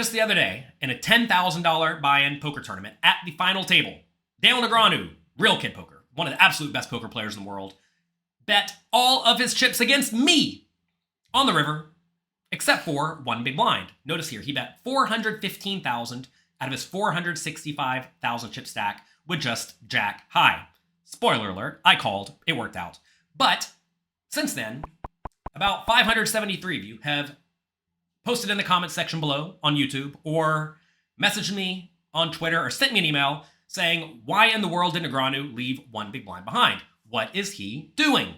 Just the other day, in a $10,000 buy-in poker tournament at the final table, Dale Negreanu, real kid poker, one of the absolute best poker players in the world, bet all of his chips against me on the river, except for one big blind. Notice here, he bet 415,000 out of his 465,000 chip stack with just jack high. Spoiler alert, I called, it worked out. But since then, about 573 of you have posted in the comments section below on YouTube or messaged me on Twitter or sent me an email saying, why in the world did Negreanu leave one big blind behind? What is he doing?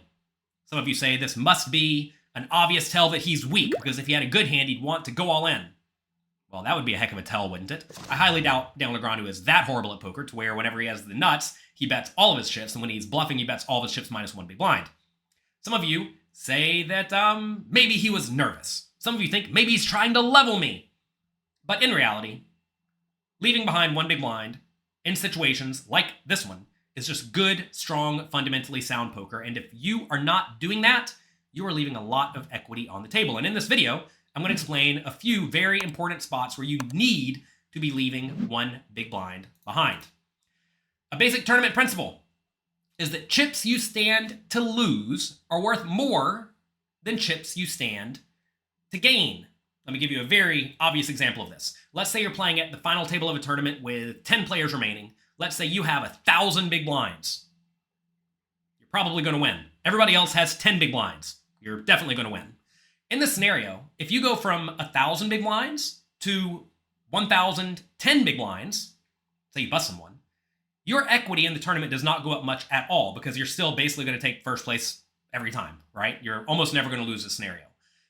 Some of you say this must be an obvious tell that he's weak, because if he had a good hand, he'd want to go all in. Well, that would be a heck of a tell, wouldn't it? I highly doubt Dale Negreanu is that horrible at poker to where whenever he has the nuts, he bets all of his chips, and when he's bluffing, he bets all of his chips minus one big blind. Some of you say that maybe he was nervous. Some of you think maybe he's trying to level me. But in reality, leaving behind one big blind in situations like this one is just good, strong, fundamentally sound poker. And if you are not doing that, you are leaving a lot of equity on the table. And in this video, I'm going to explain a few very important spots where you need to be leaving one big blind behind. A basic tournament principle is that chips you stand to lose are worth more than chips you stand to gain. Let me give you a very obvious example of this. Let's say you're playing at the final table of a tournament with 10 players remaining. Let's say you have 1,000 big blinds. You're probably going to win. Everybody else has 10 big blinds. You're definitely going to win. In this scenario, if you go from 1,000 big blinds to 1,010 big blinds, say you bust someone, your equity in the tournament does not go up much at all, because you're still basically going to take first place every time, right? You're almost never going to lose this scenario.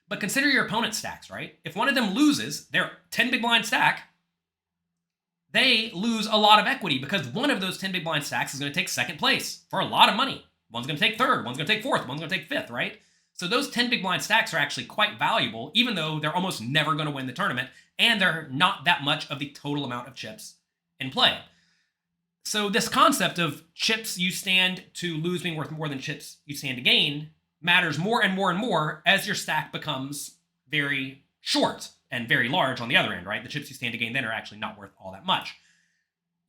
But consider your opponent's stacks, right? If one of them loses their 10 big blind stack, they lose a lot of equity, because one of those 10 big blind stacks is going to take second place for a lot of money. One's going to take third, one's going to take fourth, one's going to take fifth, right? So those 10 big blind stacks are actually quite valuable, even though they're almost never going to win the tournament, and they're not that much of the total amount of chips in play. So this concept of chips you stand to lose being worth more than chips you stand to gain matters more and more and more as your stack becomes very short and very large on the other end, right? The chips you stand to gain then are actually not worth all that much.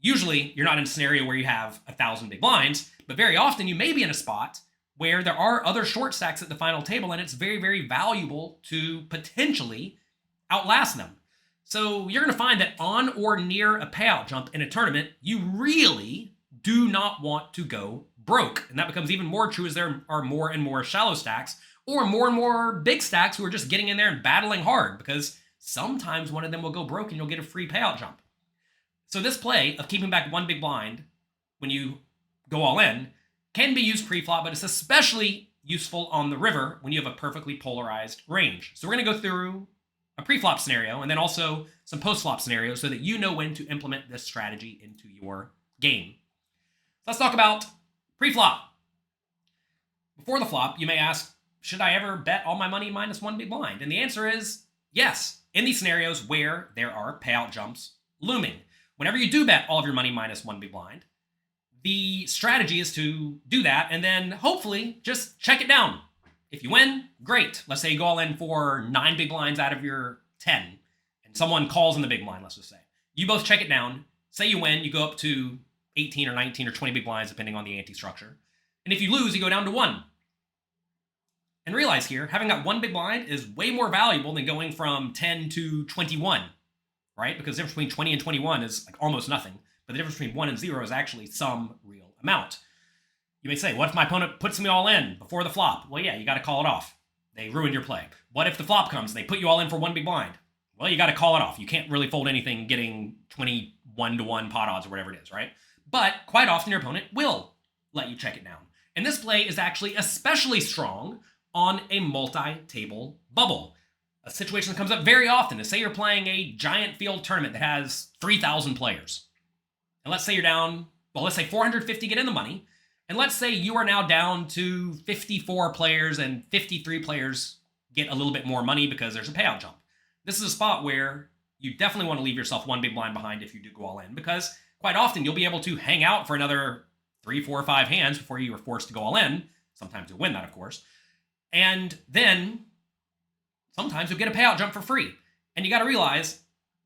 Usually, you're not in a scenario where you have 1,000 big blinds, but very often you may be in a spot where there are other short stacks at the final table, and it's very, very valuable to potentially outlast them. So you're going to find that on or near a payout jump in a tournament, you really do not want to go broke. And that becomes even more true as there are more and more shallow stacks, or more and more big stacks who are just getting in there and battling hard, because sometimes one of them will go broke and you'll get a free payout jump. So this play of keeping back one big blind when you go all in can be used pre-flop, but it's especially useful on the river when you have a perfectly polarized range. So we're going to go through a pre-flop scenario and then also some post-flop scenarios so that you know when to implement this strategy into your game. Let's talk about pre-flop. Before the flop, you may ask, should I ever bet all my money minus one big blind? And the answer is yes, in these scenarios where there are payout jumps looming. Whenever you do bet all of your money minus one big blind, the strategy is to do that and then hopefully just check it down. If you win, great. Let's say you go all in for 9 big blinds out of your 10, and someone calls in the big blind, let's just say. You both check it down. Say you win, you go up to 18 or 19 or 20 big blinds, depending on the ante structure. And if you lose, you go down to 1. And realize here, having that one big blind is way more valuable than going from 10 to 21, right? Because the difference between 20 and 21 is like almost nothing. But the difference between 1 and 0 is actually some real amount. You may say, what if my opponent puts me all in before the flop? Well, yeah, you got to call it off. They ruined your play. What if the flop comes and they put you all in for one big blind? Well, you got to call it off. You can't really fold anything getting 21-to-1 pot odds or whatever it is, right? But quite often your opponent will let you check it down. And this play is actually especially strong on a multi-table bubble. A situation that comes up very often is, say you're playing a giant field tournament that has 3,000 players. And let's say you're down, well, let's say 450 get in the money. And let's say you are now down to 54 players and 53 players get a little bit more money because there's a payout jump. This is a spot where you definitely want to leave yourself one big blind behind if you do go all in, because quite often you'll be able to hang out for another 3, 4, 5 hands before you are forced to go all in. Sometimes you'll win that, of course. And then sometimes you'll get a payout jump for free. And you got to realize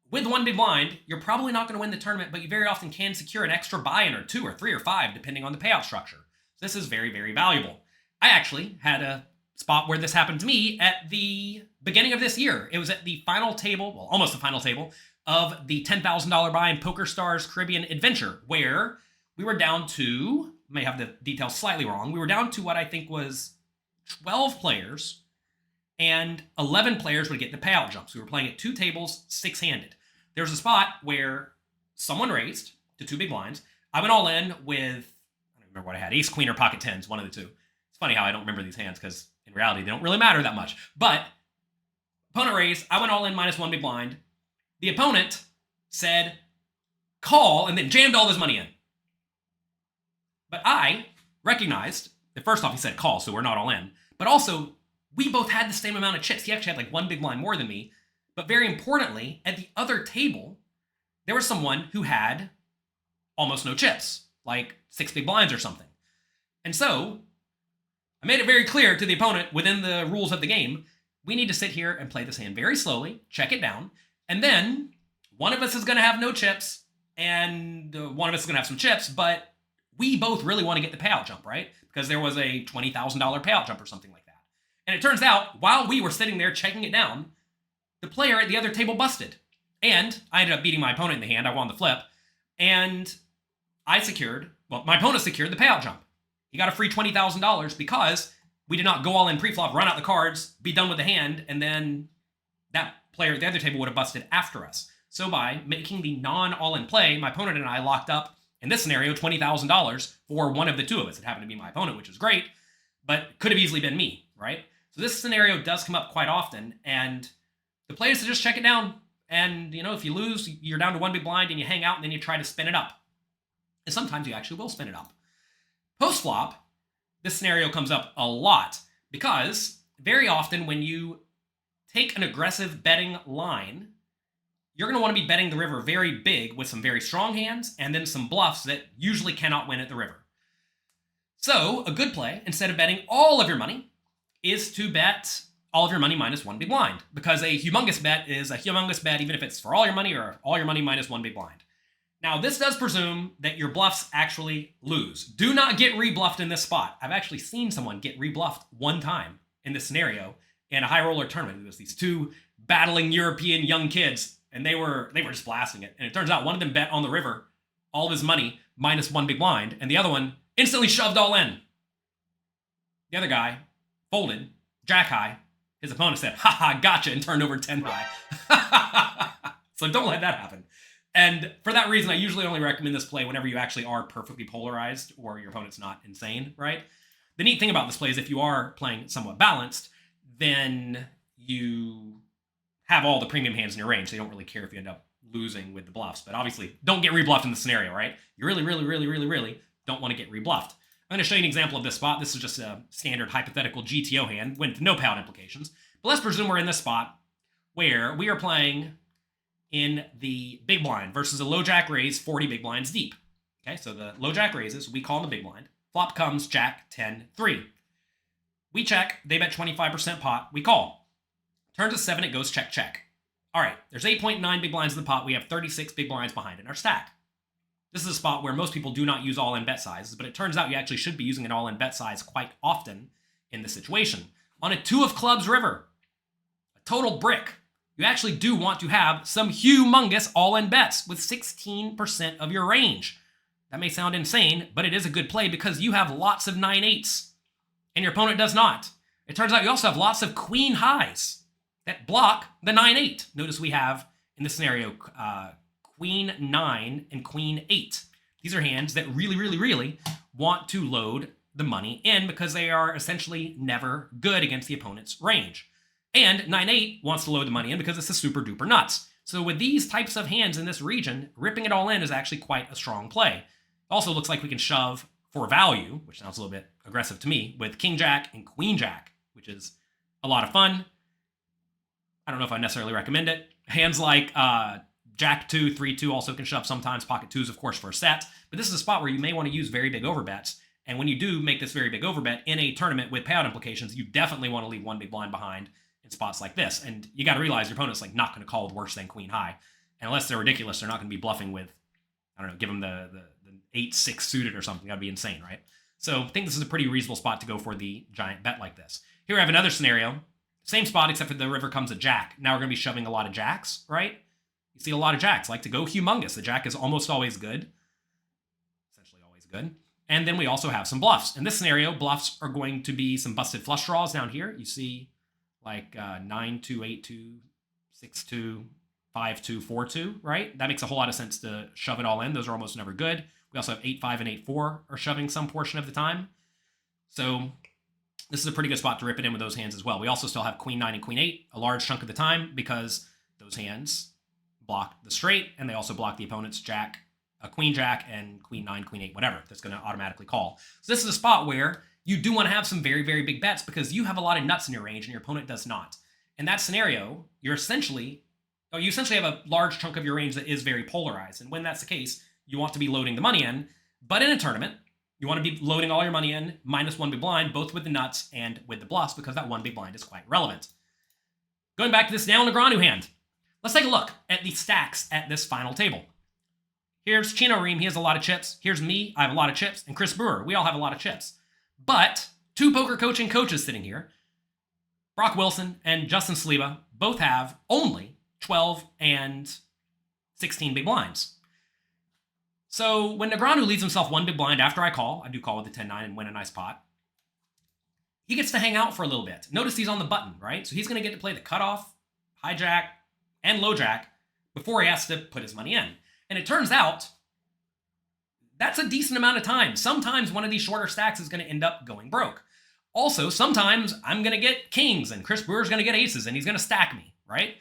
with one big blind, you're probably not going to win the tournament, but you very often can secure an extra buy-in or 2 or 3 or 5, depending on the payout structure. So this is very, very valuable. I actually had a spot where this happened to me at the beginning of this year. It was at the final table, well, almost the final table, of the $10,000 buy-in PokerStars Caribbean Adventure, where we were down to, may have the details slightly wrong, we were down to what I think was 12 players, and 11 players would get the payout jumps. We were playing at 2 tables, 6-handed. There was a spot where someone raised to 2 big blinds. I went all in with, I don't remember what I had, ace, queen, or pocket tens, one of the two. It's funny how I don't remember these hands because in reality, they don't really matter that much. But opponent raised, I went all in -1 big blind. The opponent said call and then jammed all his money in. But I recognized that first off, he said call, so we're not all in. But also, we both had the same amount of chips. He actually had like 1 big blind more than me. But very importantly, at the other table, there was someone who had almost no chips, like 6 big blinds or something. And so I made it very clear to the opponent within the rules of the game, we need to sit here and play this hand very slowly, check it down, and then one of us is going to have no chips, and one of us is going to have some chips, but we both really want to get the payout jump, right? Because there was a $20,000 payout jump or something like that. And it turns out, while we were sitting there checking it down, the player at the other table busted. And I ended up beating my opponent in the hand. I won the flip. And my opponent secured the payout jump. He got a free $20,000 because we did not go all in pre-flop, run out the cards, be done with the hand, and then that player at the other table would have busted after us. So by making the non-all-in play, my opponent and I locked up, in this scenario, $20,000 for one of the two of us. It happened to be my opponent, which is great, but could have easily been me, right? So this scenario does come up quite often, and the play is to just check it down. And, if you lose, you're down to 1 big blind and you hang out and then you try to spin it up. And sometimes you actually will spin it up. Post-flop, this scenario comes up a lot because very often when you take an aggressive betting line, you're going to want to be betting the river very big with some very strong hands and then some bluffs that usually cannot win at the river. So a good play, instead of betting all of your money, is to bet all of your money -1 big blind, because a humongous bet is a humongous bet even if it's for all your money or all your money -1 big blind. Now, this does presume that your bluffs actually lose. Do not get rebluffed in this spot. I've actually seen someone get rebluffed one time in this scenario in a high roller tournament. It was these 2 battling European young kids, and they were just blasting it. And it turns out one of them bet on the river all of his money -1 big blind, and the other one instantly shoved all in. The other guy folded, jack high. His opponent said, "Ha, gotcha," and turned over 10 high. So don't let that happen. And for that reason, I usually only recommend this play whenever you actually are perfectly polarized or your opponent's not insane, right? The neat thing about this play is if you are playing somewhat balanced, then you have all the premium hands in your range. So you don't really care if you end up losing with the bluffs. But obviously, don't get rebluffed in the scenario, right? You really, really, really, really, really don't want to get rebluffed. I'm going to show you an example of this spot. This is just a standard hypothetical GTO hand with no payout implications. But let's presume we're in this spot where we are playing in the big blind versus a low jack raise 40 big blinds deep. Okay, so the low jack raises, we call in the big blind. Flop comes jack 10-3. We check, they bet 25% pot, we call. Turn to 7, it goes check, check. All right, there's 8.9 big blinds in the pot. We have 36 big blinds behind in our stack. This is a spot where most people do not use all-in bet sizes, but it turns out you actually should be using an all-in bet size quite often in this situation. On a 2 of clubs river, a total brick, you actually do want to have some humongous all-in bets with 16% of your range. That may sound insane, but it is a good play because you have lots of 9-8s, and your opponent does not. It turns out you also have lots of queen highs that block the 9-8. Notice we have, in this scenario, Queen 9 and Queen 8. These are hands that really, really, really want to load the money in because they are essentially never good against the opponent's range. And 9-8 wants to load the money in because it's a super duper nuts. So with these types of hands in this region, ripping it all in is actually quite a strong play. Also looks like we can shove for value, which sounds a little bit aggressive to me, with King Jack and Queen Jack, which is a lot of fun. I don't know if I necessarily recommend it. Hands like Jack 2, 3-2 also can shove sometimes. Pocket 2s, of course, for a set. But this is a spot where you may want to use very big overbets. And when you do make this very big overbet in a tournament with payout implications, you definitely want to leave 1 big blind behind in spots like this. And you got to realize your opponent's like not going to call with worse than queen high. And unless they're ridiculous, they're not going to be bluffing with, I don't know, give them the 8-6 suited or something. That'd be insane, right? So I think this is a pretty reasonable spot to go for the giant bet like this. Here I have another scenario. Same spot, except for the river comes a jack. Now we're going to be shoving a lot of jacks, right? You see a lot of jacks like to go humongous. The jack is almost always good. Essentially always good. And then we also have some bluffs. In this scenario, bluffs are going to be some busted flush draws down here. You see like 9-2, 8-2, 6-2, 5-2, 4-2, right? That makes a whole lot of sense to shove it all in. Those are almost never good. We also have 8-5 and 8-4 are shoving some portion of the time. So this is a pretty good spot to rip it in with those hands as well. We also still have Queen 9 and Queen 8 a large chunk of the time because those hands block the straight and they also block the opponent's jack, Queen Jack and Queen 9, Queen 8, whatever. That's going to automatically call. So this is a spot where you do want to have some very, very big bets because you have a lot of nuts in your range and your opponent does not. In that scenario, you essentially have a large chunk of your range that is very polarized. And when that's the case, you want to be loading the money in. But in a tournament, you want to be loading all your money in, minus one big blind, both with the nuts and with the bluffs, because that one big blind is quite relevant. Going back to this Dale Negreanu hand, let's take a look at the stacks at this final table. Here's Chino Reem, he has a lot of chips. Here's me, I have a lot of chips. And Chris Brewer, we all have a lot of chips. But two poker coaching coaches sitting here, Brock Wilson and Justin Saliba, both have only 12 and 16 big blinds. So when Negreanu leads himself one big blind after I do call with the 10-9 and win a nice pot, he gets to hang out for a little bit. Notice he's on the button, right? So he's going to get to play the cutoff, hijack, and low jack before he has to put his money in. And it turns out that's a decent amount of time. Sometimes one of these shorter stacks is going to end up going broke. Also, sometimes I'm going to get kings and Chris Brewer's going to get aces and he's going to stack me, right?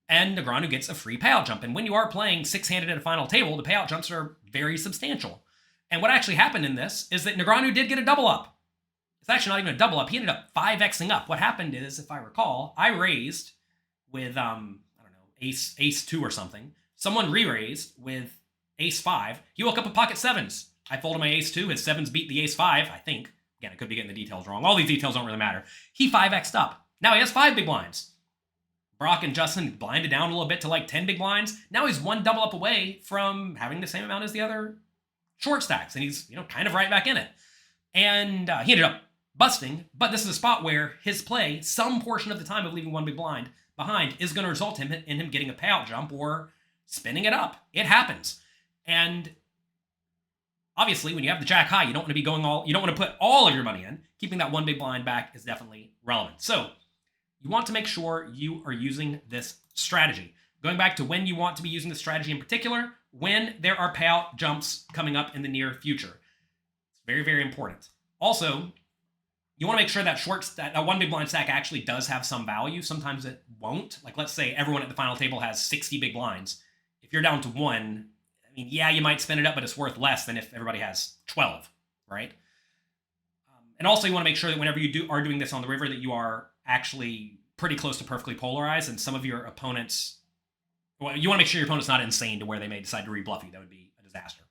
And Negreanu gets a free payout jump. And when you are playing six-handed at a final table, the payout jumps are very substantial. And what actually happened in this is that Negreanu did get a double up. It's actually not even a double up. He ended up 5xing up. What happened is, if I recall, I raised with, I don't know, ace 2 or something. Someone re-raised with ace 5. He woke up with pocket sevens. I folded my ace 2. His sevens beat the ace 5, I think. Again, I could be getting the details wrong. All these details don't really matter. He 5x'd up. Now he has 5 big blinds. Brock and Justin blinded down a little bit to like 10 big blinds. Now he's one double up away from having the same amount as the other short stacks. And he's, kind of right back in it. And he ended up busting. But this is a spot where his play, some portion of the time of leaving one big blind behind, is going to result in him getting a payout jump or spinning it up. It happens. And obviously, when you have the jack high, you don't want to put all of your money in. Keeping that one big blind back is definitely relevant. So you want to make sure you are using this strategy. Going back to when you want to be using this strategy in particular, when there are payout jumps coming up in the near future. It's very, very important. Also, you want to make sure that that one big blind stack actually does have some value. Sometimes it won't. Like, let's say everyone at the final table has 60 big blinds. If you're down to 1, yeah, you might spin it up, but it's worth less than if everybody has 12, right? And also, you want to make sure that whenever you are doing this on the river, that you are actually pretty close to perfectly polarized, and some of your opponents, well, you want to make sure your opponent's not insane to where they may decide to rebluff you. That would be a disaster.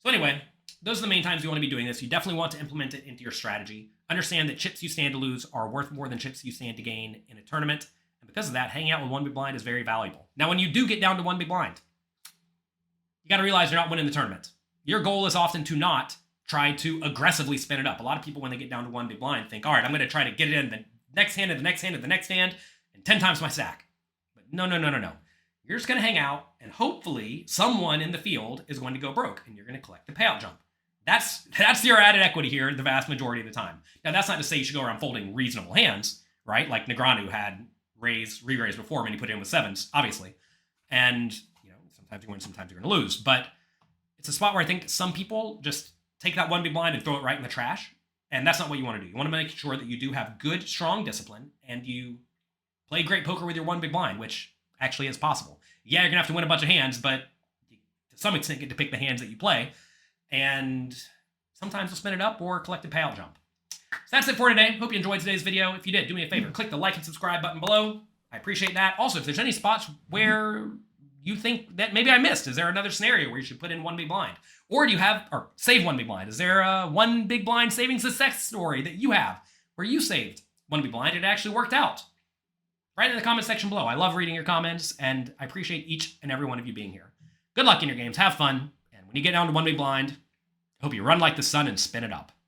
So anyway, those are the main times you want to be doing this. You definitely want to implement it into your strategy. Understand that chips you stand to lose are worth more than chips you stand to gain in a tournament. And because of that, hanging out with one big blind is very valuable. Now, when you do get down to one big blind, you got to realize you're not winning the tournament. Your goal is often to not try to aggressively spin it up. A lot of people, when they get down to one big blind, think, all right, I'm going to try to get it in the next hand and the next hand and the next hand and 10 times my stack. But no. You're just going to hang out, and hopefully someone in the field is going to go broke, and you're going to collect the payout jump. That's your added equity here the vast majority of the time. Now, that's not to say you should go around folding reasonable hands, right? Like Negreanu had re-raised before when he put it in with sevens, obviously. And, sometimes you win, sometimes you're going to lose. But it's a spot where I think some people just take that one big blind and throw it right in the trash. And that's not what you want to do. You want to make sure that you do have good, strong discipline and you play great poker with your one big blind, which actually is possible. Yeah, you're going to have to win a bunch of hands, but to some extent get to pick the hands that you play. And sometimes you'll spin it up or collect a payout jump. So that's it for today. Hope you enjoyed today's video. If you did, do me a favor. Click the like and subscribe button below. I appreciate that. Also, if there's any spots where you think that maybe I missed, is there another scenario where you should put in one big blind? Or save one big blind? Is there a one big blind saving success story that you have where you saved one big blind and it actually worked out? Write in the comment section below. I love reading your comments, and I appreciate each and every one of you being here. Good luck in your games. Have fun. And when you get down to one big blind, I hope you run like the sun and spin it up.